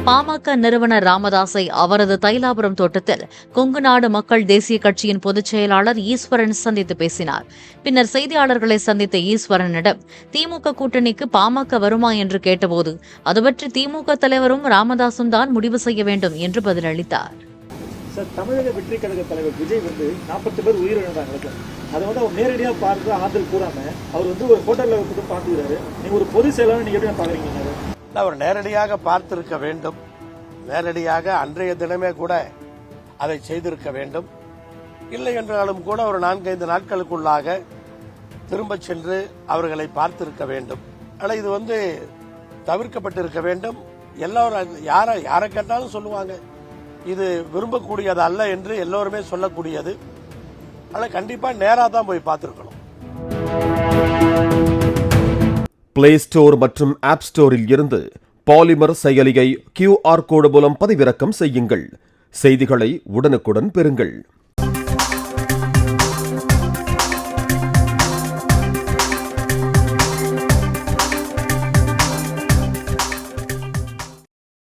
பாமக நிறுவனர் ராமதாஸை அவரது தைலாபுரம் தோட்டத்தில் கொங்கு நாடு மக்கள் தேசிய கட்சியின் பொதுச் செயலாளர் ஈஸ்வரன் சந்தித்து பேசினார். பின்னர் செய்தியாளர்களை சந்தித்த ஈஸ்வரனிடம் திமுக கூட்டணிக்கு பாமக வருமா என்று கேட்டபோது அது பற்றி திமுக தலைவரும் ராமதாசும் தான் முடிவு செய்ய வேண்டும் என்று பதிலளித்தார். தமிழக வெற்றி கழக தலைவர் விஜய் 40 பேர் உயிரிழந்தாங்க. அதை அவர் நேரடியாக பார்த்து ஆதரவு கூறாம அவர் ஒரு ஹோட்டல்ல பார்த்துக்கிறாரு. நீங்க ஒரு பொது செயலாளர் நீங்க எப்படி பாக்குறீங்க? அவர் நேரடியாக பார்த்திருக்க வேண்டும். நேரடியாக அன்றைய தினமே கூட அதை செய்திருக்க வேண்டும். இல்லை என்றாலும் கூட ஒரு 4-5 நாட்களுக்குள்ளாக திரும்ப சென்று அவர்களை பார்த்திருக்க வேண்டும். ஆனால் இது தவிர்க்கப்பட்டிருக்க வேண்டும். எல்லாரும் யாரை கேட்டாலும் சொல்லுவாங்க, இது விரும்பக்கூடியது அல்ல என்று எல்லோருமே சொல்லக்கூடியது. ஆனால் கண்டிப்பா நேரா தான் போய் பார்த்திருக்கணும். பிளே ஸ்டோர் மற்றும் ஆப் ஸ்டோரில் இருந்து பாலிமர் செயலியை QR கோடு மூலம் பதிவிறக்கம் செய்யுங்கள். செய்திகளை உடனுக்குடன் பெறுங்கள்.